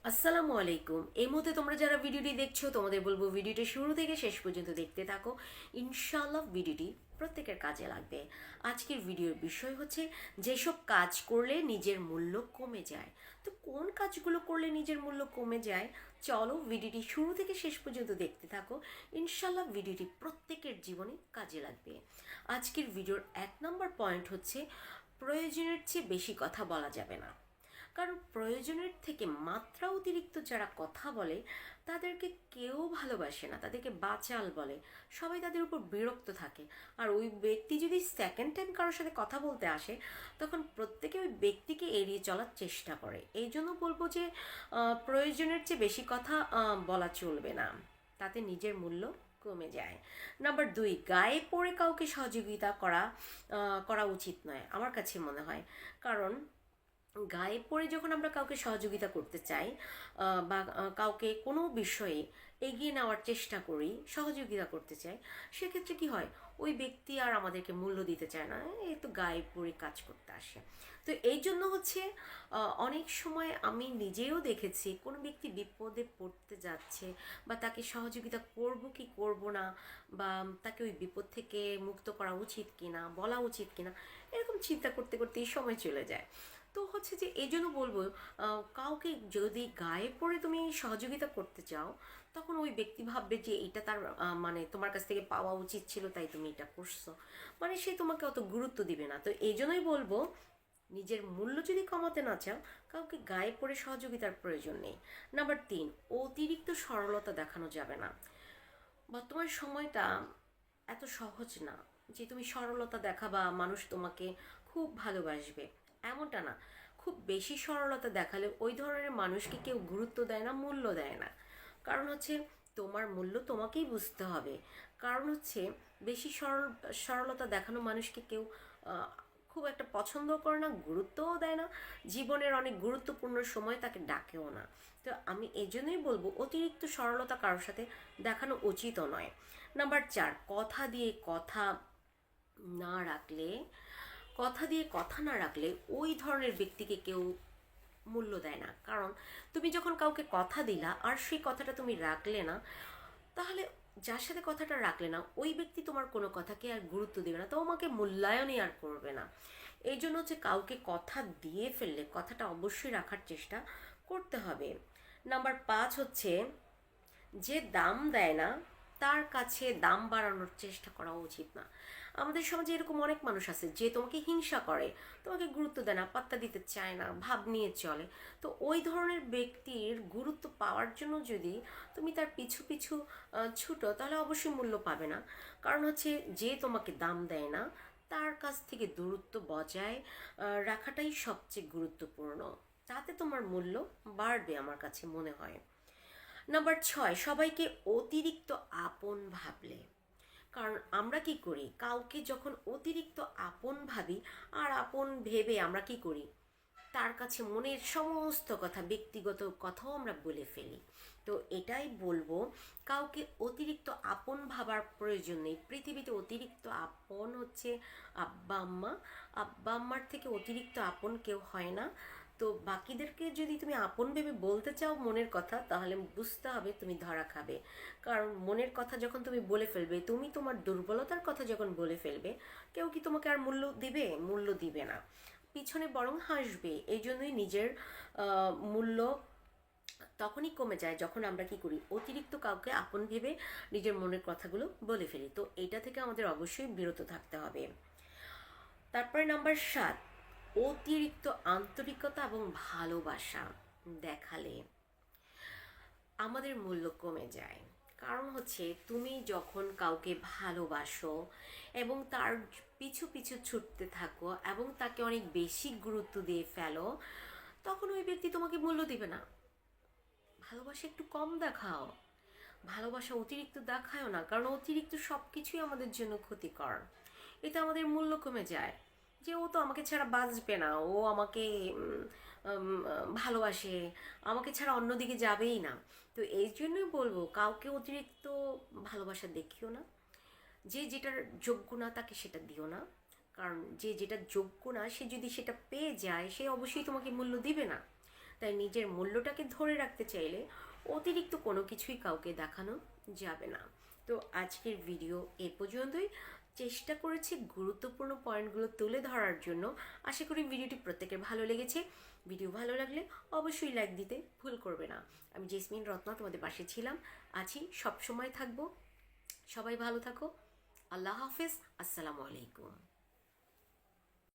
আসসালামু আলাইকুম। এই মুহূর্তে তোমরা যারা ভিডিওটি দেখছো তোমাদের বলবো ভিডিওটি শুরু থেকে শেষ পর্যন্ত দেখতে থাকো। ইনশাআল্লাহ ভিডিওটি প্রত্যেকের কাজে লাগবে। আজকের ভিডিওর বিষয় হচ্ছে যেসব কাজ করলে নিজের মূল্য কমে যায়। তো কোন কাজগুলো করলে নিজের মূল্য কমে যায়, চলো ভিডিওটি শুরু থেকে শেষ পর্যন্ত দেখতে থাকো। ইনশাআল্লাহ ভিডিওটি প্রত্যেকের জীবনে কাজে লাগবে। আজকের ভিডিওর 1 নম্বর পয়েন্ট হচ্ছে প্রয়োজনের চেয়ে বেশি কথা বলা যাবে না। কারণ প্রয়োজনের থেকে মাত্রা অতিরিক্ত যারা কথা বলে তাদেরকে কেউ ভালোবাসে না, তাদেরকে বাচাল বলে। সবাই তাদের উপর বিরক্ত থাকে। আর ওই ব্যক্তি যদি সেকেন্ড টাইম কারোর সাথে কথা বলতে আসে তখন প্রত্যেকে ওই ব্যক্তিকে এড়িয়ে চলার চেষ্টা করে। এই জন্য বলবো যে প্রয়োজনের চেয়ে বেশি কথা বলা চলবে না, তাতে নিজের মূল্য কমে যায়। নাম্বার 2, গায়ে পড়ে কাউকে সহযোগিতা করা উচিত নয় আমার কাছে মনে হয়। কারণ গায়ে পড়ে যখন আমরা কাউকে সহযোগিতা করতে চাই বা কাউকে কোনো বিষয়ে এগিয়ে নেওয়ার চেষ্টা করি, সহযোগিতা করতে চাই, সেক্ষেত্রে কি হয়, ওই ব্যক্তি আর আমাদেরকে মূল্য দিতে চায় না, এই তো গায়ে পড়ে কাজ করতে আসে। তো এই জন্য হচ্ছে অনেক সময় আমি নিজেও দেখেছি কোনো ব্যক্তি বিপদে পড়তে যাচ্ছে বা তাকে সহযোগিতা করব কি করব না, বা তাকে ওই বিপদ থেকে মুক্ত করা উচিত কিনা, বলা উচিত কিনা, এরকম চিন্তা করতে করতেই সময় চলে যায়। তো হচ্ছে যে এই জন্য বলবো, কাউকে যদি গায়ে পড়ে তুমি সহযোগিতা করতে চাও তখন ওই ব্যক্তি ভাববে যে এটা তার মানে তোমার কাছ থেকে পাওয়া উচিত ছিল তাই তুমি এটা করছো, মানে সে তোমাকে অত গুরুত্ব দিবে না। তো এই জন্যই বলবো, নিজের মূল্য যদি কমাতে না চাও কাউকে গায়ে পড়ে সহযোগিতার প্রয়োজন নেই। নাম্বার 3, অতিরিক্ত সরলতা দেখানো যাবে না। বর্তমান সময়টা এত সহজ না যে তুমি সরলতা দেখাবা মানুষ তোমাকে খুব ভালোবাসবে, এমনটা না। খুব বেশি সরলতা দেখালে ওই ধরনের মানুষকে কেউ গুরুত্ব দেয় না, মূল্য দেয় না। কারণ হচ্ছে তোমার মূল্য তোমাকেই বুঝতে হবে। কারণ হচ্ছে বেশি সরলতা দেখানো মানুষকে কেউ আহ, খুব একটা পছন্দ করে না, গুরুত্বও দেয় না, জীবনের অনেক গুরুত্বপূর্ণ সময় তাকে ডাকেও না। তো আমি এই জন্যই বলবো অতিরিক্ত সরলতা কারোর সাথে দেখানো উচিতও নয়। নাম্বার 4, না রাখলে কথা না রাখলে ওই ধরনের ব্যক্তিকে কেউ মূল্য দেয় না। কারণ তুমি যখন কাউকে কথা দিলা আর সেই কথাটা তুমি রাখলে না, তাহলে যার সাথে কথাটা রাখলে না ওই ব্যক্তি তোমার কোনো কথাকে আর গুরুত্ব দেবে না, তো আমাকে মূল্যায়নই আর করবে না। এই জন্য হচ্ছে কাউকে কথা দিয়ে ফেললে কথাটা অবশ্যই রাখার চেষ্টা করতে হবে। নাম্বার 5 হচ্ছে যে দাম দেয় না তার কাছে দাম বাড়ানোর চেষ্টা করা উচিত না। আমাদের সমাজে এরকম অনেক মানুষ আছে যে তোমাকে হিংসা করে, তোমাকে গুরুত্ব দেয় না, পাত্তা দিতে চায় না, ভাব নিয়ে চলে। তো ওই ধরনের ব্যক্তির গুরুত্ব পাওয়ার জন্য যদি তুমি তার পিছু পিছু ছুটো তাহলে অবশ্যই মূল্য পাবে না। কারণ হচ্ছে যে তোমাকে দাম দেয় না তার কাছ থেকে দূরত্ব বজায় রাখাটাই সবচেয়ে গুরুত্বপূর্ণ, তাতে তোমার মূল্য বাড়বে আমার কাছে মনে হয়। নাম্বার 6, সবাইকে অতিরিক্ত আপন ভাবলে। কারণ আমরা কি করি, কাউকে যখন অতিরিক্ত আপন ভাবি আর আপন ভেবে আমরা কি করি, তার কাছে মনের সমস্ত কথা, ব্যক্তিগত কথাও আমরা বলে ফেলি। তো এটাই বলবো, কাউকে অতিরিক্ত আপন ভাবার প্রয়োজন নেই। পৃথিবীতে অতিরিক্ত আপন হচ্ছে আব্বা আম্মা। আব্বা আম্মার থেকে অতিরিক্ত আপন কেউ হয় না। তো বাকিদেরকে যদি তুমি আপন ভেবে বলতে চাও মনের কথা, তাহলে বুঝতে হবে তুমি ধরা খাবে। কারণ মনের কথা যখন তুমি বলে ফেলবে, তুমি তোমার দুর্বলতার কথা যখন বলে ফেলবে, কেউ কি তোমাকে আর মূল্য দিবে? মূল্য দিবে না, পিছনে বরং হাসবে। এই জন্যই নিজের মূল্য তখনই কমে যায় যখন আমরা কি করি, অতিরিক্ত কাউকে আপন ভেবে নিজের মনের কথাগুলো বলে ফেলি। তো এইটা থেকে আমাদের অবশ্যই বিরত থাকতে হবে। তারপরে নাম্বার 7, অতিরিক্ত আন্তরিকতা এবং ভালোবাসা দেখালে আমাদের মূল্য কমে যায়। কারণ হচ্ছে তুমি যখন কাউকে ভালোবাসো এবং তার পিছু পিছু ছুটতে থাকো এবং তাকে অনেক বেশি গুরুত্ব দিয়ে ফেলো, তখন ওই ব্যক্তি তোমাকে মূল্য দিবে না। ভালোবাসা একটু কম দেখাও, ভালোবাসা অতিরিক্ত দেখায়ও না, কারণ অতিরিক্ত সব কিছুই আমাদের জন্য ক্ষতিকর। এতে আমাদের মূল্য কমে যায়, যে ও তো আমাকে ছাড়া বাঁচবে না, ও আমাকে ভালোবাসে, আমাকে ছাড়া অন্যদিকে যাবেই না। তো এই জন্যই বলবো কাউকে অতিরিক্ত ভালোবাসা দেখিও না। যে যেটার যোগ্য না তাকে সেটা দিও না। কারণ যে যেটা যোগ্য না সে যদি সেটা পেয়ে যায় সে অবশ্যই তোমাকে মূল্য দিবে না। তাই নিজের মূল্যটাকে ধরে রাখতে চাইলে অতিরিক্ত কোনো কিছুই কাউকে দেখানো যাবে না। তো আজকের ভিডিও এ পর্যন্তই। চেষ্টা করেছি গুরুত্বপূর্ণ পয়েন্টগুলো তুলে ধরার জন্য। আশা করি ভিডিওটি প্রত্যেকের ভালো লেগেছে। ভিডিও ভালো লাগলে অবশ্যই লাইক দিতে ভুল করবে না। আমি জেসমিন রত্না তোমাদের পাশে ছিলাম, আছি, সব সময় থাকবো। সবাই ভালো থাকো। আল্লাহ হাফেজ। আসসালামু আলাইকুম।